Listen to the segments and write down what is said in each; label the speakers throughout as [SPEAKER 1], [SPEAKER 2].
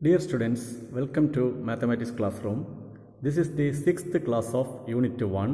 [SPEAKER 1] Dear students, welcome to Mathematics Classroom. This is the 6th class of Unit 1.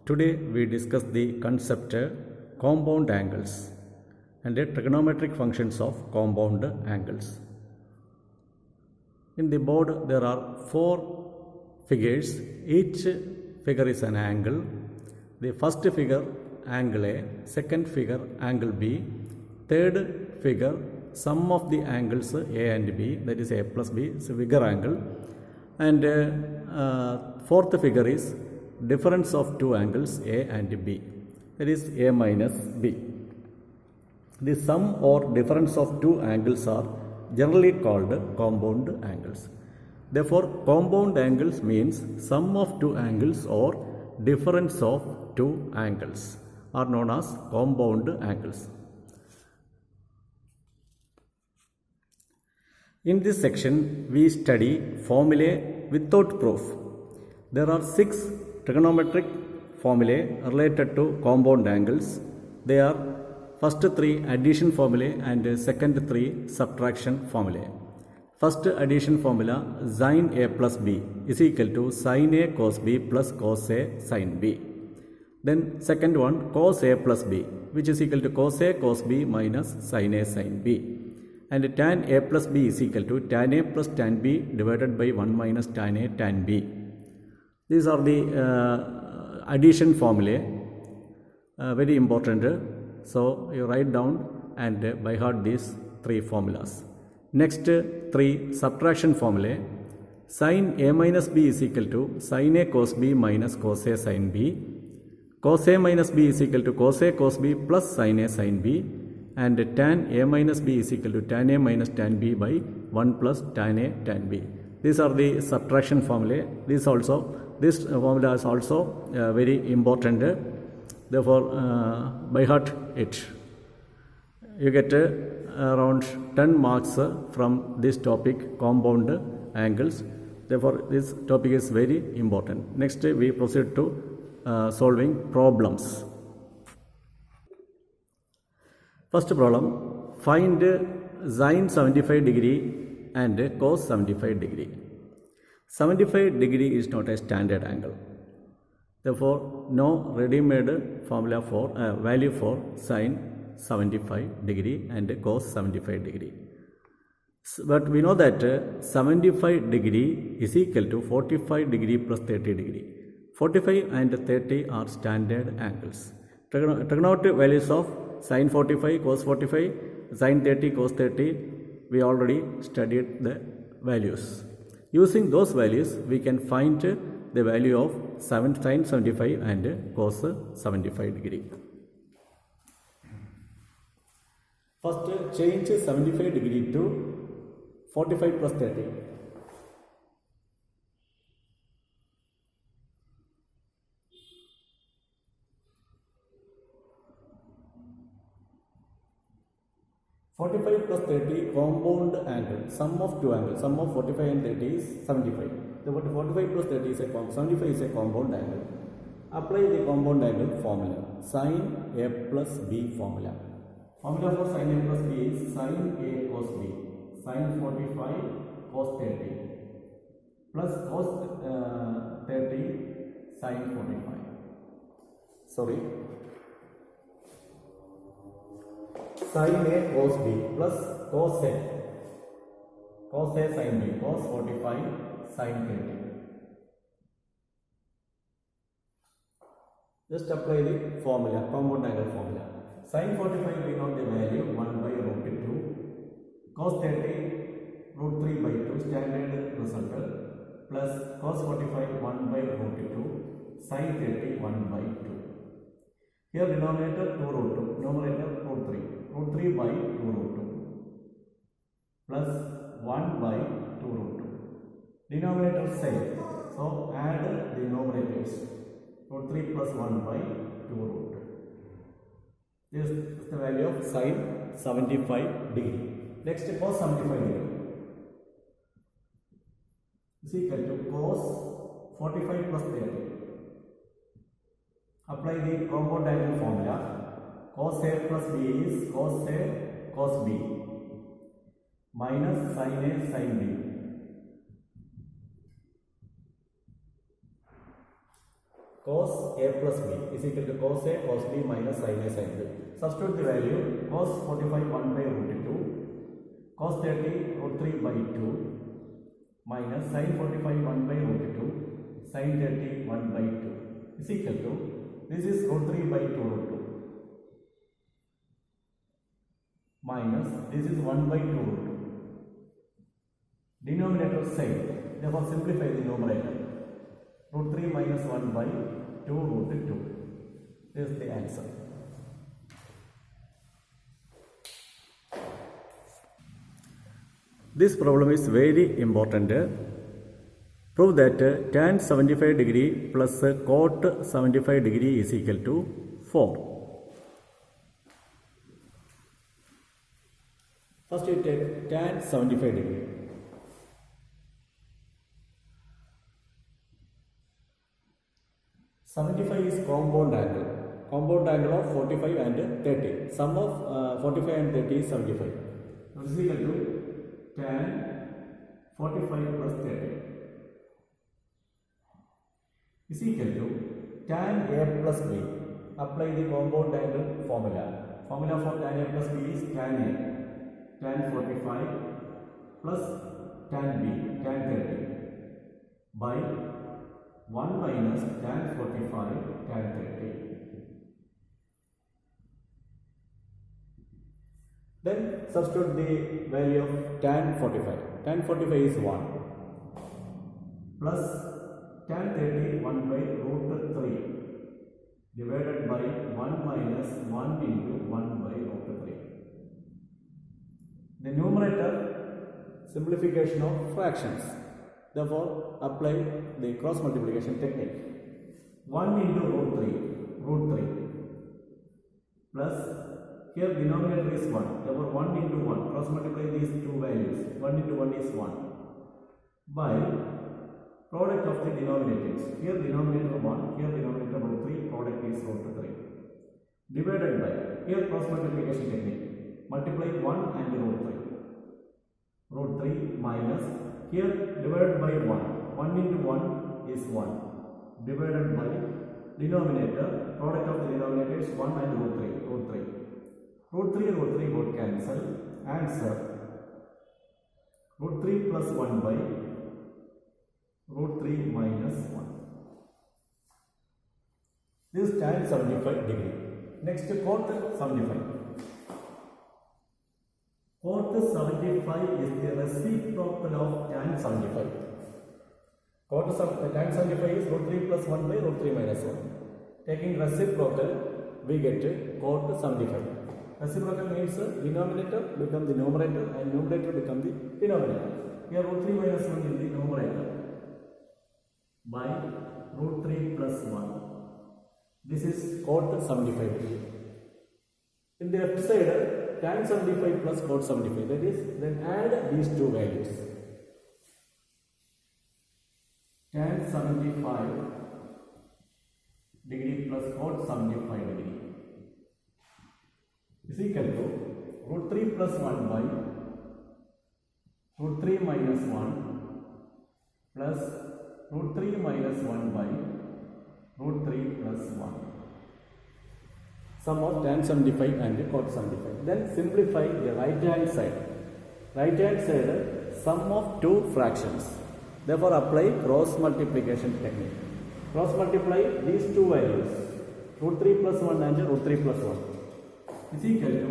[SPEAKER 1] Today we discuss the concept compound angles and the trigonometric functions of compound angles. In the board there are 4 figures. Each figure is an angle. The first figure angle A, second figure angle B, third figure sum of the angles A and B, that is A plus B, is a bigger angle, and fourth figure is difference of two angles A and B, that is A minus B. The sum or difference of two angles are generally called compound angles. Therefore, compound angles means sum of two angles or difference of two angles are known as compound angles. In this section, we study formulae without proof. There are 6 trigonometric formulae related to compound angles. They are first 3 addition formulae and second 3 subtraction formulae. First addition formula, sin A plus B is equal to sin A cos B plus cos A sin B. Then second one, cos A plus B, which is equal to cos A cos B minus sin A sin B. And tan A plus B is equal to tan A plus tan B divided by 1 minus tan A tan B. These are the addition formulae, very important. So you write down and by heart these 3 formulas. Next 3 subtraction formulae. Sin A minus B is equal to sin A cos B minus cos A sin B. Cos A minus B is equal to cos A cos B plus sin A sin B. And tan A minus B is equal to tan A minus tan B by 1 plus tan A tan B. These are the subtraction formulae. This formula is also very important. Therefore, by heart it. You get around 10 marks from this topic, compound angles. Therefore, this topic is very important. Next, we proceed to solving problems. First problem, find sin 75 degree and cos 75 degree. 75 degree is not a standard angle. Therefore, no ready-made formula for value for sin 75 degree and cos 75 degree. But we know that 75 degree is equal to 45 degree plus 30 degree. 45 and 30 are standard angles. Trigonometric values of sin 45, cos 45, sin 30, cos 30, we already studied the values. Using those values, we can find the value of sin 75 and cos 75 degree. First, change 75 degree to 45 plus 30. Plus 30 compound angle, sum of two angles, sum of 45 and 30 is 75. So 45 plus 30 is 75 is a compound angle. Apply the compound angle formula, sin A plus B formula. Formula for sin A plus B is sin A cos B, sin 45 cos 30 plus cos 30 sin 45. Sorry. Sin A cos B plus cos A sin B, cos 45 sin 30. Just apply the formula, compound angle formula. Sin 45 we know the value 1 by root 2, cos 30 root 3 by 2 standard result, plus cos 45 1 by root 2, sin 30 1 by 2. Here denominator 2 root 2, numerator root 3. Root 3 by 2 root 2 plus 1 by 2 root 2. Denominator same. So add the numerators. Root 3 plus 1 by 2 root 2. This is the value of sin 75 degree. Next, cos 75 degree is equal to cos 45 plus 30. Apply the compound angle formula. Cos A plus B is cos A cos B minus sin A sin B cos A plus B is equal to cos A cos B minus sin A sin B. Substitute the value cos 45 1 by root 2, cos 30 root 3 by 2 minus sin 45 1 by root 2, sin 30 1 by 2 is equal to, this is root 3 by 2 root 2 minus this is 1 by 2 root 2. Denominator same, therefore simplify the numerator. Root 3 minus 1 by 2 root 2. This is the answer. This problem is very important. Prove that tan 75 degree plus cot 75 degree is equal to 4. First you take tan 75 degree. is compound angle. Compound angle of 45 and 30. Sum of 45 and 30 is 75. So this is equal to tan 45 plus 30 is equal to tan A plus B. Apply the compound angle formula. Formula for tan A plus B is tan A, tan 45 plus tan B, tan 30 by 1 minus tan 45 tan 30. Then substitute the value of tan 45. Tan 45 is 1 plus tan 30 1 by root 3 divided by 1 minus 1 into 1 by root 3. The numerator simplification of fractions. Therefore, apply the cross multiplication technique. 1 into root 3 plus, here denominator is 1. Therefore, 1 into 1. Cross multiply these two values. 1 into 1 is 1 by product of the denominators. Here denominator 1, here denominator root 3, product is root 3. Divided by, here cross multiplication technique. Multiply 1 and root 3. Root 3 minus, here divided by 1. 1 into 1 is 1. Divided by denominator, product of the denominator is 1 and root 3. Root 3 root 3 would cancel. Answer root 3 plus 1 by root 3 minus 1. This is tan 75 degree. Next, cot 75. Cot 75 is the reciprocal of tan 75. Tan 75 is root 3 plus 1 by root 3 minus 1. Taking reciprocal, we get cot 75. Reciprocal means denominator become the numerator and numerator become the denominator. Here root 3 minus 1 is the numerator by root 3 plus 1. This is cot 75 degree. In the left side, tan 75 plus cot 75. That is, then add these two values. Tan 75 degree plus cot 75 degree is equal to root 3 plus 1 by root 3 minus 1 plus root 3 minus 1 by root 3 plus 1. Sum of tan 75 and cot 75. Then simplify the right hand side. Right hand side, sum of two fractions. Therefore, apply cross multiplication technique. Cross multiply these two values, root 3 plus 1 and root 3 plus 1 is equal to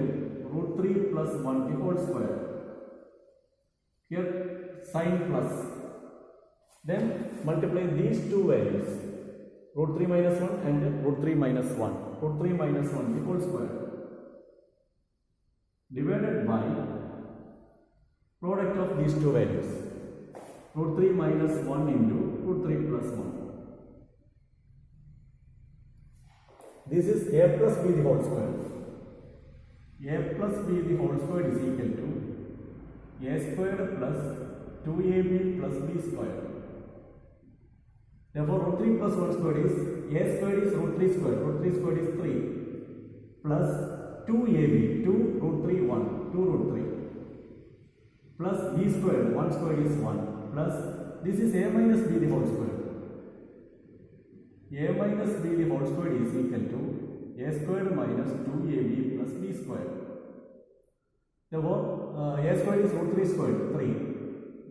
[SPEAKER 1] root 3 plus 1 the whole square. Here sign plus. Then multiply these two values, root 3 minus 1 and root 3 minus 1. Root 3 minus 1 the whole square divided by product of these two values, root 3 minus 1 into root 3 plus 1. This is a plus b the whole square. A plus b the whole square is equal to a squared plus 2ab plus b squared. Therefore, root 3 plus 1 squared is a squared is root 3 squared. Root 3 squared is 3 plus 2ab 2 root 3 1 2 root 3 plus b squared 1 squared is 1 plus this is a minus b the whole square. a minus b the whole square is equal to a squared minus 2ab plus b squared. Therefore, a squared is root 3 squared, 3,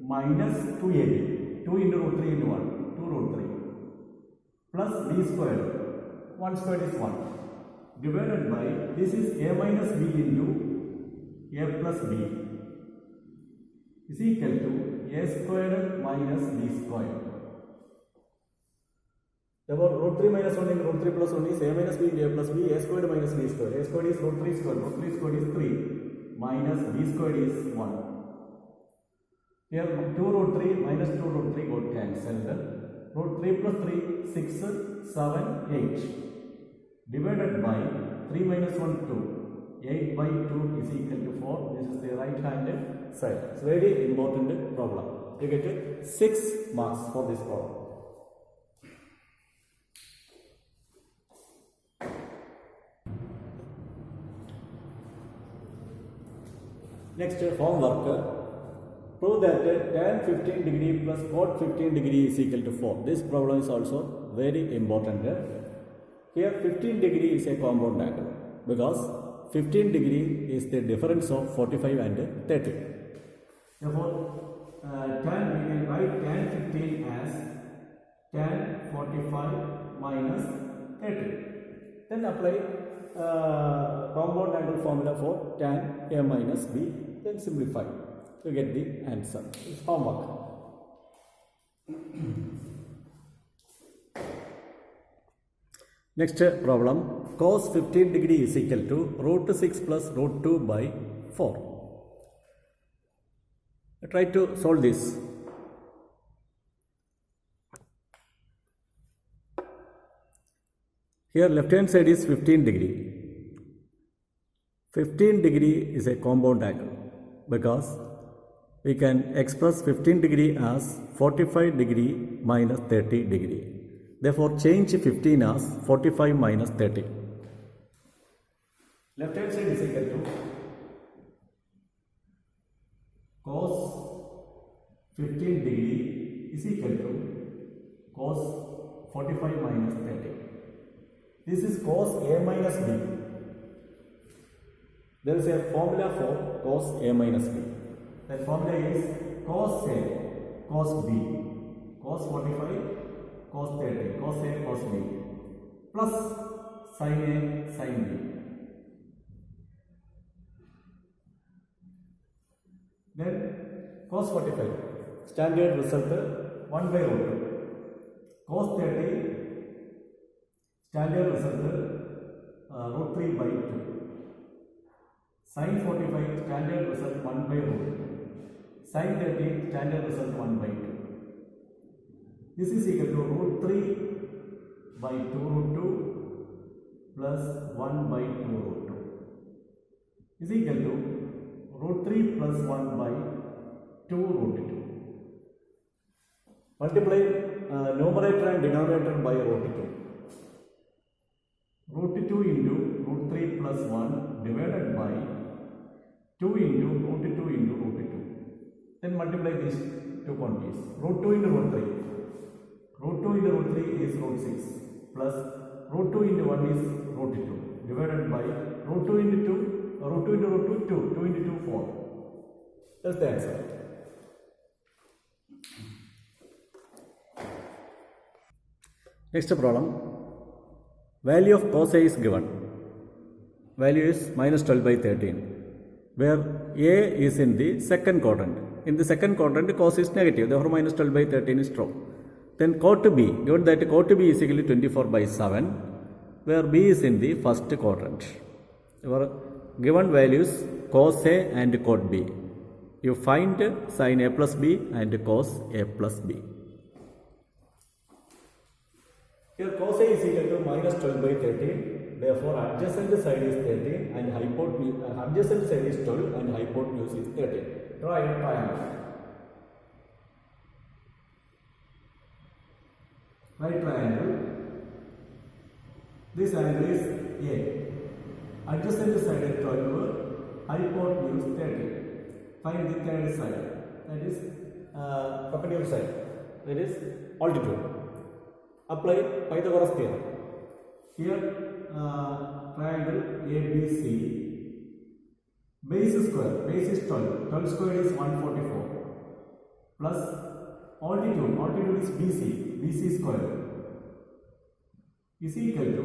[SPEAKER 1] minus 2ab, 2 into root 3 into 1, 2 root 3, plus b squared, 1 squared is 1, divided by, this is a minus b into a plus b, is equal to a squared minus b squared. Therefore, root 3 minus 1 into root 3 plus 1 is a minus b into a plus b, a squared minus b squared. A squared is root 3 squared, root 3 squared is 3, minus b squared is 1. Here 2 root 3 minus 2 root 3 got cancelled. Root 3 plus 3, 6, 7, 8. Divided by 3 minus 1, 2. 8 by 2 is equal to 4. This is the right hand side. It's a very important problem. You get 6 marks for this problem. Next, homework. Prove that tan 15 degree plus cot 15 degree is equal to 4. This problem is also very important. Here 15 degree is a compound angle because 15 degree is the difference of 45 and 30. Therefore, tan we can write tan 15 as tan 45 minus 30. Then apply compound angle formula for tan a minus b. Then simplify to get the answer. It's homework. Next problem, cos 15 degree is equal to root 6 plus root 2 by 4. Try to solve this. Here left hand side is 15 degree. 15 degree is a compound angle because we can express 15 degree as 45 degree minus 30 degree. Therefore, change 15 as 45 minus 30. Left hand side is equal to cos 15 degree is equal to cos 45 minus 30. This is cos a minus b. There is a formula for cos a minus b. That formula is cos a, cos b, cos 45, cos 30, cos a, cos b, plus sin a, sin b. Then cos 45, standard result 1 by root 2. Cos 30, standard result root 3 by 2. Sin 45, standard result 1 by root 2. Sin 30, standard result 1 by 2. This is equal to root 3 by 2 root 2 plus 1 by 2 root 2 is equal to root 3 plus 1 by 2 root 2. Multiply numerator and denominator by root 2. Root 2 into root 3 plus 1 divided by 2 into root 2 into root 2. Then multiply these two quantities. Root 2 into root 3. Root 2 into root 3 is root 6 plus root 2 into 1 is root 2 divided by root 2 into 2, root 2 into root 2, 2, 2 into 2, 4. That's the answer. Next problem. Value of cos A is given. Value is minus 12 by 13. Where A is in the second quadrant. In the second quadrant, cos is negative. Therefore, minus 12 by 13 is true. Then cot B, given that cot B is equal to 24 by 7, where B is in the first quadrant. Your given values cos A and cot B. You find sin A plus B and cos A plus B. Here cos A is equal to minus 12 by 13. Therefore, adjacent side is 13 and adjacent side is 12 and hypotenuse is 13. Draw a triangle. Right triangle. This angle is A. Adjacent side is 12, hypotenuse 30. Find the third side. That is perpendicular side. That is altitude. Apply Pythagoras theorem. Here triangle ABC, base is 12, 12 squared is 144, plus altitude is BC square is equal to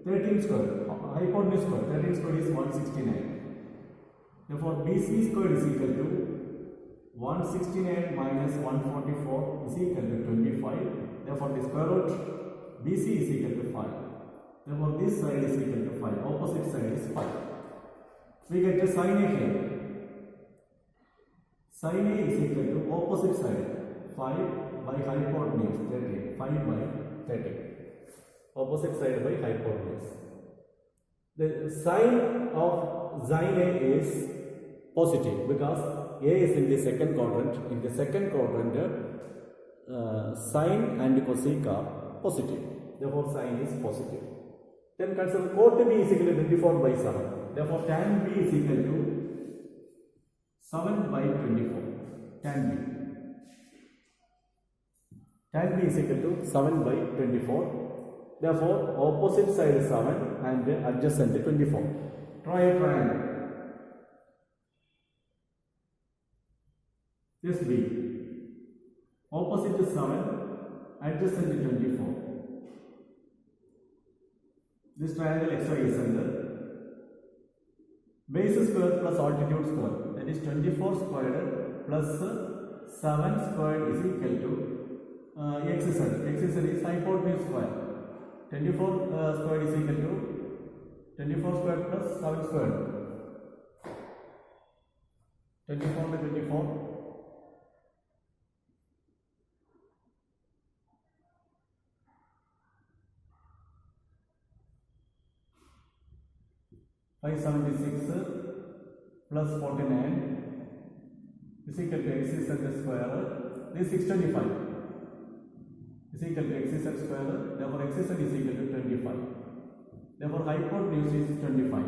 [SPEAKER 1] 13 square, hypotenuse square, 13 square is 169. Therefore, BC square is equal to 169 minus 144 is equal to 25. Therefore, the square root BC is equal to 5. Therefore, this side is equal to 5. Opposite side is 5. We get the sin A here. Sin A is equal to opposite side 5 by hypotenuse 30. 5 by 30. Opposite side by hypotenuse. The sign of sin A is positive because A is in the second quadrant. In the second quadrant, sine and cosec are positive. Therefore, sine is positive. Then consider cot B is equal to 24 by 7. Therefore, tan B is equal to 7 by 24. Tan B. Tan B is equal to 7 by 24. Therefore, opposite side is 7 and adjacent 24. Try a triangle. This B. Opposite is 7, adjacent is 24. This triangle XY is under base square plus altitude square, that is 24 squared plus 7 squared is equal to XZ is hypotenuse square. 24 squared is equal to 24 squared plus 7 squared. 24 by 24. 576 plus 49 is equal to XZ square. This 625 is equal to XZ square. Therefore, XZ is equal to 25. Therefore, hypotenuse is 25.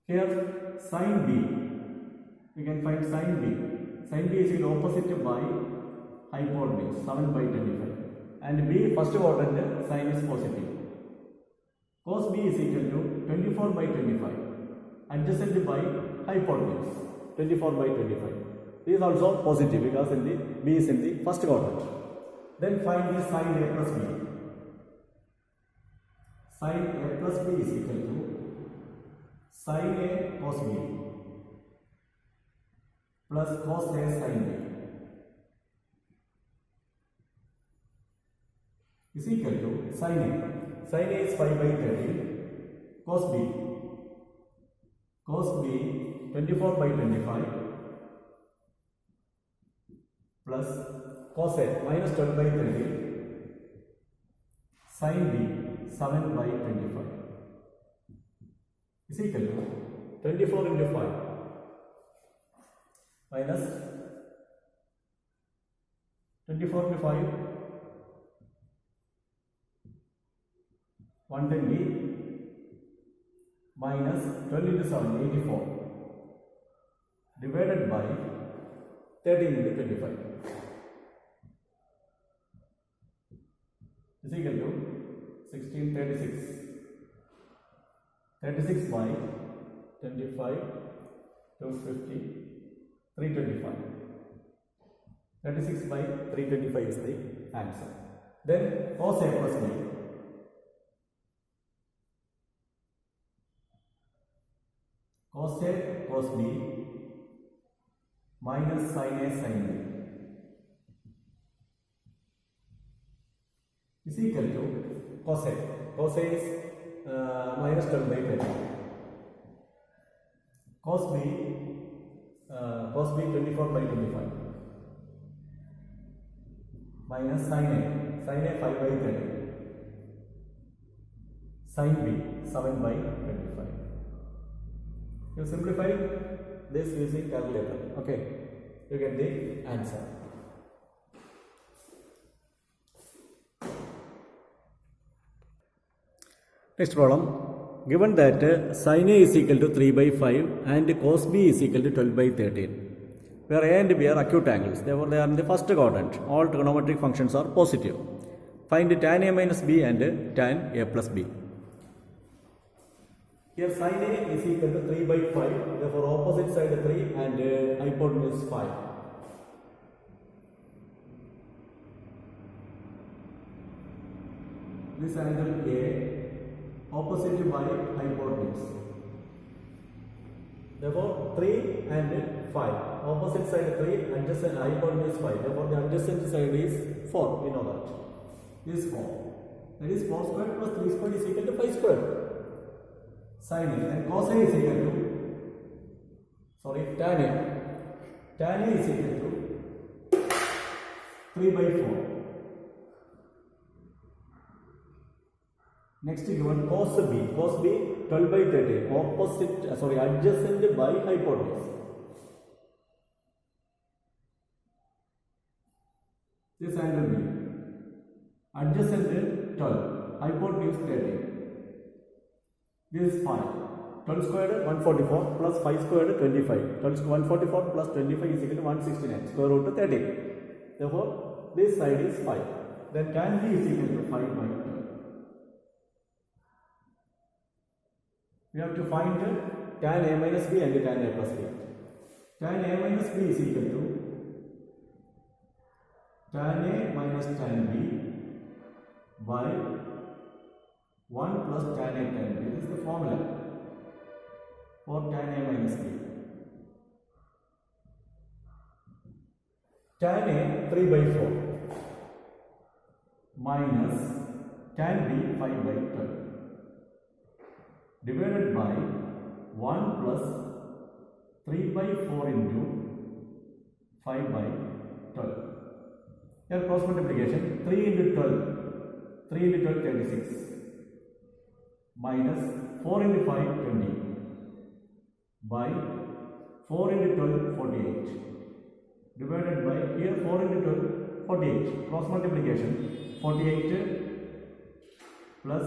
[SPEAKER 1] Here, sin B. We can find sin B. Sin B is equal to opposite by hypotenuse 7 by 25. And B first quadrant sin is positive. Cos B is equal to 24 by 25, adjacent by hypotenuse 24 by 25. This is also positive because in the B is in the first quadrant. Then find the sin A plus B. Sin A plus B is equal to sin A cos B plus cos A sin B is equal to sin A. Sin A is 5 by 30, cos B 24 by 25 plus cos A minus 12 by 30, sin B 7 by 25 is equal to 24 into 5 minus 24 into 5 120 minus 12 into 7, 84 divided by 13 into 25 is equal to 1636. 36 by 25, 250, 325. 36 by 325 is the answer. Then cos A plus B. Cos A cos B minus sin A sin B is equal to cos A. Cos A is minus 12 by 30. Cos B 24 by 25 minus sin A 5 by 30. Sin B 7 by 25. You simplify this using calculator. Okay, you get the answer. Next problem. Given that sin A is equal to 3 by 5 and cos B is equal to 12 by 13, where A and B are acute angles, therefore they are in the first quadrant. All trigonometric functions are positive. find tan a minus b and tan a plus b. Here sin a is equal to 3 by 5, therefore opposite side 3 and hypotenuse 5. This angle A opposite by hypotenuse. Therefore 3 and 5. Opposite side 3, adjacent hypotenuse 5. Therefore the adjacent side is 4. We know that. This is 4. That is 4 squared plus 3 squared is equal to 5 squared. Sin A and cos A is equal to, tan A. Tan A is equal to 3 by 4. Next given cos B. Cos B 12 by 30. Adjacent by hypotenuse. This angle B. Adjacent 12. Hypotenuse 30. This is 5. 12 squared 144 plus 5 squared 25. 144 plus 25 is equal to 169. Square root to 30. Therefore, this side is 5. Then tan B is equal to 5 by 12. We have to find tan A minus B and tan A plus B. Tan A minus B is equal to tan A minus tan B by 1 plus tan A tan B. This is the formula for tan A minus B. Tan A 3 by 4 minus tan B 5 by 12 divided by 1 plus 3 by 4 into 5 by 12. Here cross multiplication 3 into 12. 3 into 12 36 minus 4 into 5 20 by 4 into 12 48 divided by here 4 into 12 48. Cross multiplication 48 plus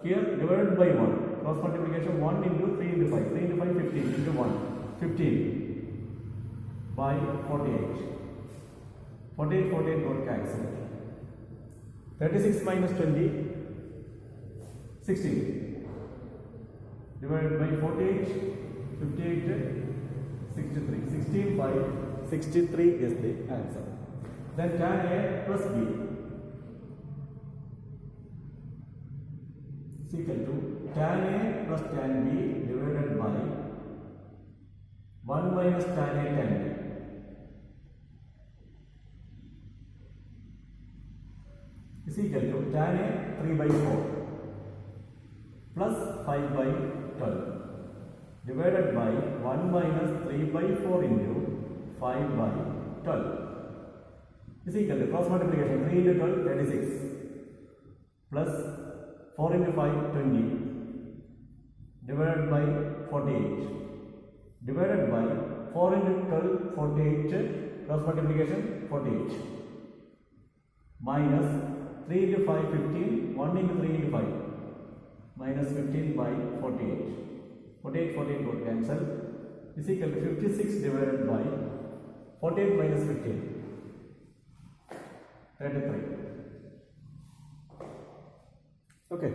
[SPEAKER 1] here divided by 1. Cross multiplication 1 into 3 into 5. 3 into 5 15 into 1 15 by 48. 48 got cancelled. 36 minus 20 16 divided by 48 58 63. 16 by 63 is the answer. Then tan A plus B is equal to tan A plus tan B divided by 1 minus tan A tan B. Is equal to tan A 3 by 4 plus 5 by 12 divided by 1 minus 3 by 4 into 5 by 12 is equal to cross multiplication 3 into 12 36 plus 4 into 5 20 divided by 48 divided by 4 into 12 48 cross multiplication 48 minus 3 into 5 15 1 into 3 into 5 minus 15 by 48 48 got cancelled is equal to 56 divided by 48 minus 15 33. Okay.